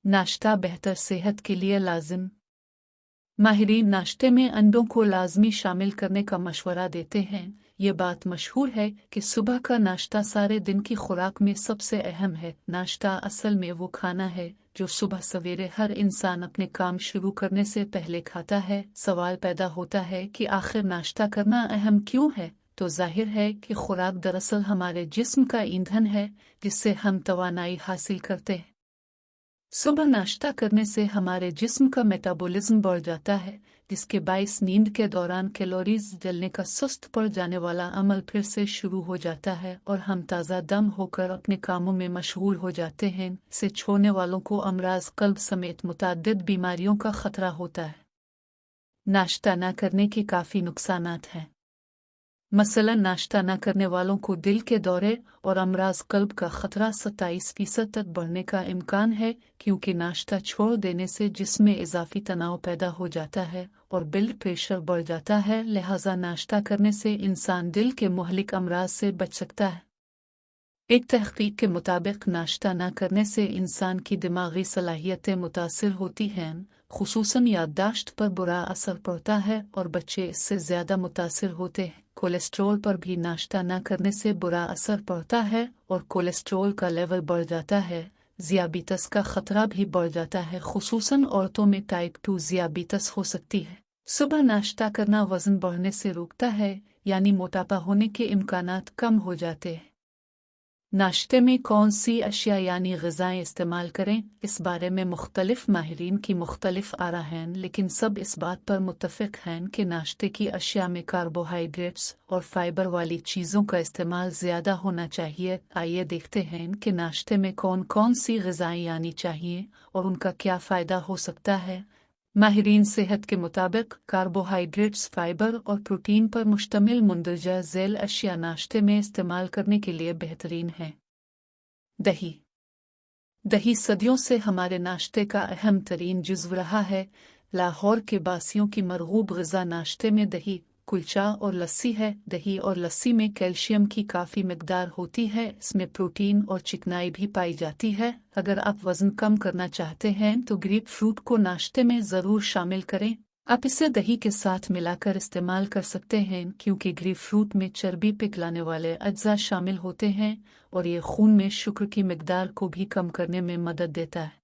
नाश्ता बेहतर सेहत के लिए लाजिम। माहिरीन नाश्ते में अंडों को लाजमी शामिल करने का मशवरा देते हैं। ये बात मशहूर है कि सुबह का नाश्ता सारे दिन की खुराक में सबसे अहम है। नाश्ता असल में वो खाना है जो सुबह सवेरे हर इंसान अपने काम शुरू करने से पहले खाता है। सवाल पैदा होता है कि आखिर नाश्ता करना अहम क्यों है? तो जाहिर है कि खुराक दरअसल हमारे जिस्म का ईंधन है जिससे हम तवानाई हासिल करते हैं। सुबह नाश्ता करने से हमारे जिस्म का मेटाबॉलिज्म बढ़ जाता है जिसके बाइस नींद के दौरान कैलोरीज जलने का सुस्त पड़ जाने वाला अमल फिर से शुरू हो जाता है और हम ताज़ा दम होकर अपने कामों में मशगूल हो जाते हैं। इसे छोड़ने वालों को अमराज कल्ब समेत मुतअद्दिद बीमारियों का खतरा होता है। नाश्ता न करने के काफ़ी नुकसानात हैं। मसलन नाश्ता न करने वालों को दिल के दौरे और अमराज कल्ब का खतरा 27% तक बढ़ने का इम्कान है क्योंकि नाश्ता छोड़ देने से जिस्म में इजाफी तनाव पैदा हो जाता है और ब्लड प्रेशर बढ़ जाता है। लिहाजा नाश्ता करने से इंसान दिल के मुहलिक अमराज से बच सकता है। एक तहकीक के मुताबिक नाश्ता न करने से इंसान की दिमागी सलाहियतें मुतासिर होती हैं, खुसूसन याददाश्त पर बुरा असर पड़ता है और बच्चे इससे ज़्यादा मुतासिर होते हैं। कोलेस्ट्रॉल पर भी नाश्ता न करने से बुरा असर पड़ता है और कोलेस्ट्रॉल का लेवल बढ़ जाता है। ज़ियाबितस का खतरा भी बढ़ जाता है, खुसूसन औरतों में टाइप 2 ज़ियाबितस हो सकती है। सुबह नाश्ता करना वज़न बढ़ने से रोकता है, यानी मोटापा होने के इम्कानात कम हो जाते हैं। नाश्ते में कौन सी अशिया यानी ग़िज़ाएँ इस्तेमाल करें, इस बारे में मुख्तलिफ माहिरीन की मुख्तलिफ आरा हैं, लेकिन सब इस बात पर मुत्तफ़िक़ हैं कि नाश्ते की अशिया में कार्बोहाइड्रेट्स और फाइबर वाली चीज़ों का इस्तेमाल ज़्यादा होना चाहिए। आइए देखते हैं कि नाश्ते में कौन कौन सी ग़िज़ाएँ आनी चाहिए और उनका क्या फ़ायदा हो सकता है। माहिरीन सेहत के मुताबिक कार्बोहाइड्रेट्स, फाइबर और प्रोटीन पर मुश्तमिल मुंदरजा झैल अशिया नाश्ते में इस्तेमाल करने के लिए बेहतरीन है। दही। दही सदियों से हमारे नाश्ते का अहम तरीन जुज़्व रहा है। लाहौर के बासियों की मरगूब ग़िज़ा नाश्ते में दही, कुलचा और लस्सी है। दही और लस्सी में कैल्शियम की काफ़ी मिकदार होती है। इसमें प्रोटीन और चिकनाई भी पाई जाती है। अगर आप वज़न कम करना चाहते हैं तो ग्रेप फ्रूट को नाश्ते में ज़रूर शामिल करें। आप इसे दही के साथ मिलाकर इस्तेमाल कर सकते हैं क्योंकि ग्रेप फ्रूट में चर्बी पिघलाने वाले अज्जा शामिल होते हैं और ये खून में शुगर की मिकदार को भी कम करने में मदद देता है।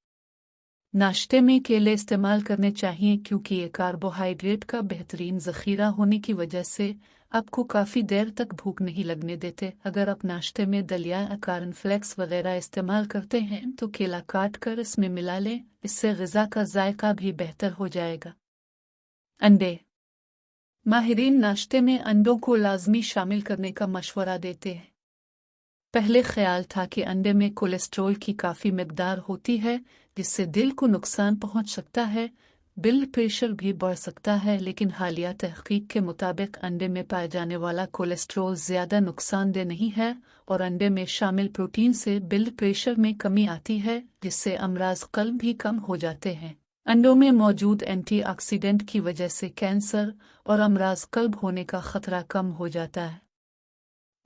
नाश्ते में केले इस्तेमाल करने चाहिए क्योंकि ये कार्बोहाइड्रेट का बेहतरीन ज़ख़ीरा होने की वजह से आपको काफ़ी देर तक भूख नहीं लगने देते। अगर आप नाश्ते में दलिया या कॉर्नफ्लेक्स वगैरह इस्तेमाल करते हैं तो केला काट कर इसमें मिला लें, इससे ग़िज़ा का जायका भी बेहतर हो जाएगा। अंडे। माहिरीन नाश्ते में अंडों को लाजमी शामिल करने का मशवरा देते हैं। पहले ख्याल था कि अंडे में कोलेस्ट्रॉल की काफ़ी मिकदार होती है जिससे दिल को नुकसान पहुंच सकता है, ब्लड प्रेशर भी बढ़ सकता है, लेकिन हालिया तहकीक के मुताबिक अंडे में पाए जाने वाला कोलेस्ट्रॉल ज़्यादा नुकसानदेह नहीं है और अंडे में शामिल प्रोटीन से ब्लड प्रेशर में कमी आती है जिससे अमराज कल्ब भी कम हो जाते हैं। अंडों में मौजूद एंटीऑक्सीडेंट की वजह से कैंसर और अमराज कल्ब होने का खतरा कम हो जाता है।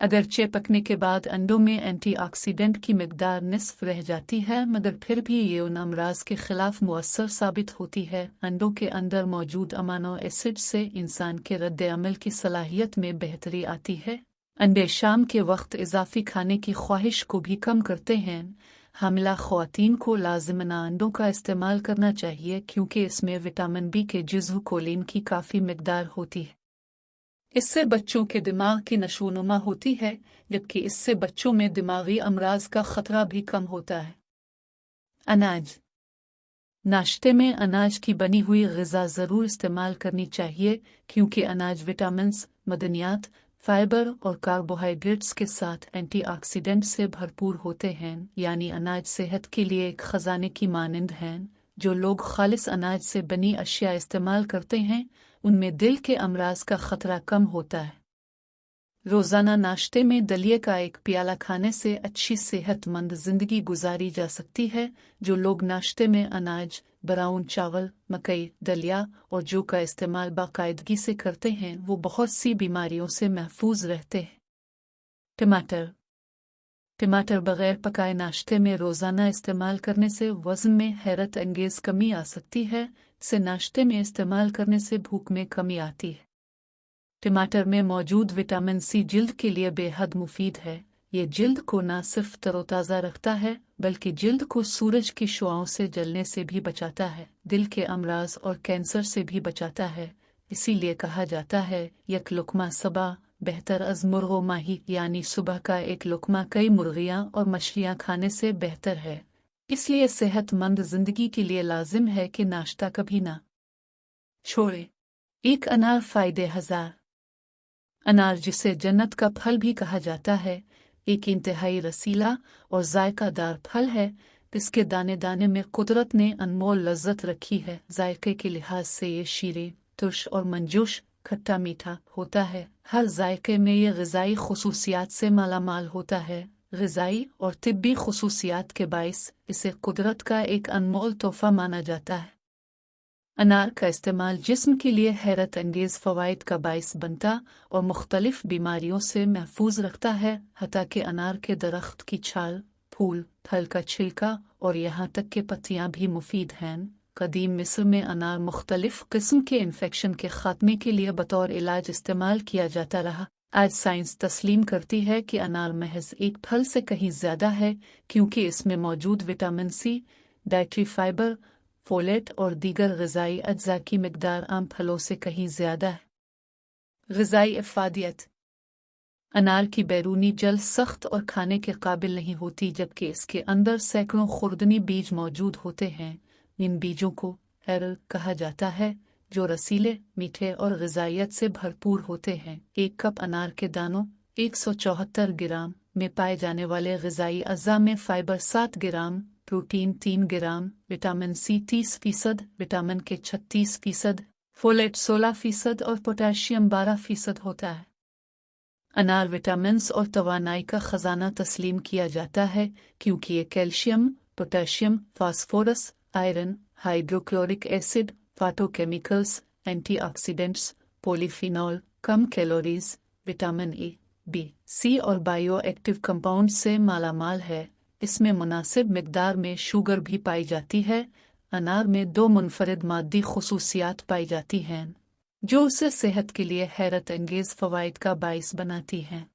अगरचे पकने के बाद अंडों में एंटीऑक्सीडेंट की मिकदार निस्फ रह जाती है, मगर फिर भी ये उन अमराज के खिलाफ मुअस्सर साबित होती है। अंडों के अंदर मौजूद अमानो एसिड से इंसान के रद्द अमल की सलाहियत में बेहतरी आती है। अंडे शाम के वक्त इजाफी खाने की ख्वाहिश को भी कम करते हैं। हामिला ख़वातीन को लाज़िमन अंडों का इस्तेमाल करना चाहिए क्योंकि इसमें विटामिन बी के जुज़्व कोलिन की काफ़ी मिकदार होती है। इससे बच्चों के दिमाग की नशोनुमा होती है, जबकि इससे बच्चों में दिमागी अमराज का खतरा भी कम होता है। अनाज। नाश्ते में अनाज की बनी हुई ग़िज़ा ज़रूर इस्तेमाल करनी चाहिए क्योंकि अनाज विटामिन्स, मदनियात, फाइबर और कार्बोहाइड्रेट्स के साथ एंटीऑक्सीडेंट से भरपूर होते हैं, यानी अनाज सेहत के लिए एक ख़जाने की मानंद हैं। जो लोग खालिस अनाज से बनी अशिया इस्तेमाल करते हैं उनमें दिल के अमराज का खतरा कम होता है। रोज़ाना नाश्ते में दलिए का एक प्याला खाने से अच्छी सेहतमंद ज़िंदगी गुजारी जा सकती है। जो लोग नाश्ते में अनाज, ब्राउन चावल, मकई, दलिया और जौ का इस्तेमाल बाकायदगी से करते हैं वो बहुत सी बीमारियों से महफूज रहते हैं। टमाटर। टमाटर बगैर पकाए नाश्ते में रोज़ाना इस्तेमाल करने से वज़न में हैरत अंगेज़ कमी आ सकती है। इसे नाश्ते में इस्तेमाल करने से भूख में कमी आती है। टमाटर में मौजूद विटामिन सी जिल्द के लिए बेहद मुफीद है। ये जिल्द को न सिर्फ तरोताज़ा रखता है बल्कि जिल्द को सूरज की शुआओं से जलने से भी बचाता है, दिल के अमराज और कैंसर से भी बचाता है। इसीलिए कहा जाता है यक लुकमा सबा बेहतर अज मुर्गो माही, यानी सुबह का एक लुकमा कई मुर्गियाँ और मछलियाँ खाने से बेहतर है। इसलिए सेहतमंद जिंदगी के लिए लाजिम है कि नाश्ता कभी ना छोड़े। एक अनार फायदे हजार। अनार, जिसे जन्नत का फल भी कहा जाता है, एक इंतहाई रसीला और जायकादार फल है। इसके दाने दाने में कुदरत ने अनमोल लज्जत रखी है। जायके के लिहाज से ये शीरे, तुर्श और मंजूश, खट्टा मीठा होता है। हर जायके में ये ग़िज़ाई खुसूसियात से मालामाल होता है। ग़िज़ाई और तिब्बी खुसूसियात के बाइस इसे कुदरत का एक अनमोल तोहफ़ा माना जाता है। अनार का इस्तेमाल जिस्म के लिए हैरत अंगेज़ फ़वाइद का बाइस बनता और मुख्तलिफ बीमारियों से महफूज रखता है। हत्ता कि अनार के दरख्त की छाल, फूल, फल का छिलका और यहाँ तक के पत्तियाँ भी मुफीद हैं। कदीम मिस्र में अनार मुख्तलिफ किस्म के इन्फेक्शन के ख़ात्मे के लिए बतौर इलाज इस्तेमाल किया जाता रहा। आज साइंस तस्लीम करती है कि अनार महज एक फल से कहीं ज़्यादा है, क्योंकि इसमें मौजूद vitamin C, dietary fibre, folate और दीगर ग़िज़ाई अज्जा की मिकदार आम फलों से कहीं ज़्यादा है। ग़िज़ाई इफ़ादियत। अनार की बैरूनी जल सख्त और खाने के काबिल नहीं होती, जबकि इसके अंदर सैकड़ों खुर्दनी बीज मौजूद होते हैं। इन बीजों को एरल कहा जाता है, जो रसीले, मीठे और ग़िज़ाइयत से भरपूर होते हैं। एक कप अनार के दानों 174 ग्राम में पाए जाने वाले ग़िज़ाई अज्जा में फाइबर 7 ग्राम, प्रोटीन 3 ग्राम, विटामिन सी 30%, विटामिन के 36%, फोलेट 16% और पोटेशियम 12% होता है। अनार विटामिन्स और तवानाई का ख़जाना तस्लीम किया जाता है, क्योंकि ये calcium, potassium, phosphorus, iron, hydrochloric acid, phytochemicals, antioxidants, polyphenol, कम calories, vitamin A, B, C और बायो एक्टिव कंपाउंड से मालामाल है। इसमें मुनासिब मिकदार में शुगर भी पाई जाती है। अनार में 2 मुनफरिद मादी खुसूसियात पाई जाती हैं, जो उसे सेहत के लिए हैरत अंगेज़ फ़वाइद का बाइस बनाती हैं।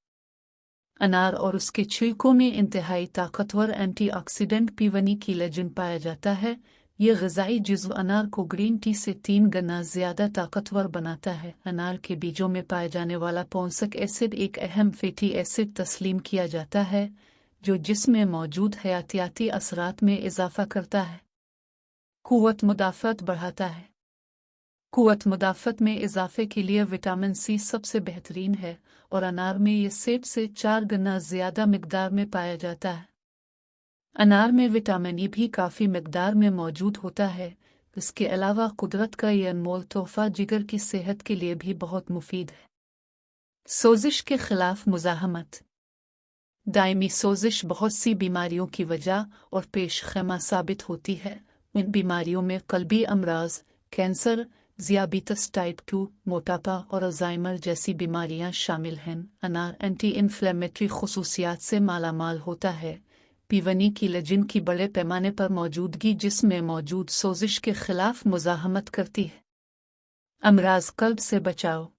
अनार और उसके छिलकों में इंतहाई ताकतवर एंटीऑक्सीडेंट पीवनिकीलेजिन पाया जाता है। ये ग़िज़ाई जुज़्व अनार को ग्रीन टी से 3 गुना ज़्यादा ताकतवर बनाता है। अनार के बीजों में पाए जाने वाला पौंसक एसिड एक अहम फैटी एसिड तस्लीम किया जाता है, जो जिस्म में मौजूद हयातियाती असरात में इजाफ़ा करता है, क़ुव्वत मुदाफ़त बढ़ाता है। क़ुव्वत मुदाफ़त में इजाफ़े के लिए विटामिन सी सबसे बेहतरीन है और अनार में ये सेब से 4 गुना ज़्यादा मिकदार में पाया जाता है। अनार में विटामिन ई भी काफ़ी मिकदार में मौजूद होता है। इसके अलावा कुदरत का ये अनमोल तोहफ़ा जिगर की सेहत के लिए भी बहुत मुफीद है। सोजिश के ख़िलाफ़ मुज़ाहमत। दायमी सोजिश बहुत सी बीमारियों की वजह और पेश ख़ैमा साबित होती है। इन बीमारियों में क़ल्बी अमराज, कैंसर, ज़ियाबीतस टाइप 2, मोटापा और अल्ज़ाइमर जैसी बीमारियां शामिल हैं। अनार एंटी इन्फ्लेमेटरी खुसूसियात से मालामाल होता है। पीवनिकीलेजिन की बड़े पैमाने पर मौजूदगी जिस्म में मौजूद सोजिश के ख़िलाफ़ मुज़ाहमत करती है। अमराज क़ल्ब से बचाओ।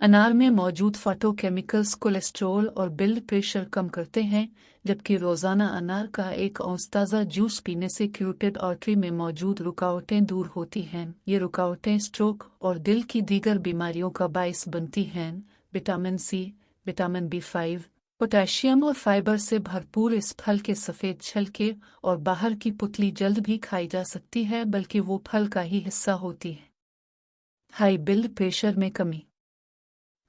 अनार में मौजूद फाटोकेमिकल्स कोलेस्ट्रोल और ब्लड प्रेशर कम करते हैं, जबकि रोज़ाना अनार का 1 औंस ताज़ा जूस पीने से क्यूटेड आर्टरी में मौजूद रुकावटें दूर होती हैं। ये रुकावटें स्ट्रोक और दिल की दीगर बीमारियों का बाइस बनती हैं। Vitamin C, vitamin B5, potassium और फाइबर से भरपूर इस फल के सफ़ेद छिलके और बाहर की पुतली जल्द भी खाई जा सकती है, बल्कि वो फल का ही हिस्सा होती है। हाई ब्लड प्रेशर में कमी।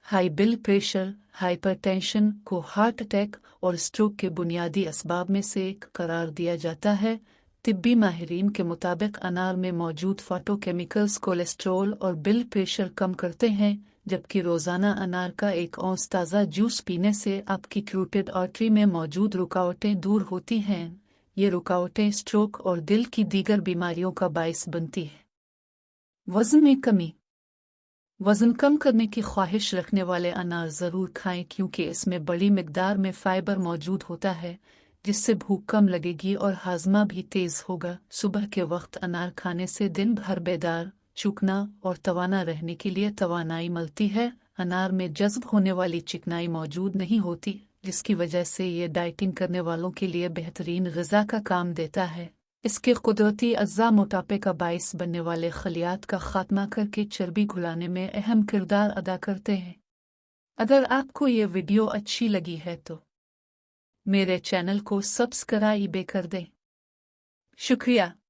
हाई ब्लड प्रेशर, हाइपरटेंशन को हार्ट अटैक और स्ट्रोक के बुनियादी असबाब में से एक करार दिया जाता है। तिब्बी माहिरीन के मुताबिक अनार में मौजूद फाटोकेमिकल्स कोलेस्ट्रोल और ब्लड प्रेशर कम करते हैं, जबकि रोज़ाना अनार का 1 औंस ताज़ा जूस पीने से आपकी क्यूटेड आर्टरी में मौजूद रुकावटें दूर होती हैं। ये रुकावटें स्ट्रोक और दिल की दीगर बीमारियों का बाइस बनती है। वज़न में कमी। वज़न कम करने की ख्वाहिश रखने वाले अनार ज़रूर खाएं क्योंकि इसमें बड़ी मिकदार में फ़ाइबर मौजूद होता है जिससे भूख कम लगेगी और हाजमा भी तेज़ होगा। सुबह के वक्त अनार खाने से दिन भर बेदार, चूकना और तवाना रहने के लिए तवानाई मिलती है। अनार में जज़्ब होने वाली चिकनाई मौजूद नहीं होती जिसकी वजह से ये डाइटिंग करने वालों के लिए बेहतरीन ग़िज़ा का काम देता है। इसके कुदरती अज़्ज़ा मोटापे का बाइस बनने वाले खलियात का खात्मा करके चर्बी घुलाने में अहम किरदार अदा करते हैं। अगर आपको ये वीडियो अच्छी लगी है तो मेरे चैनल को सब्सक्राइब कर दें। शुक्रिया।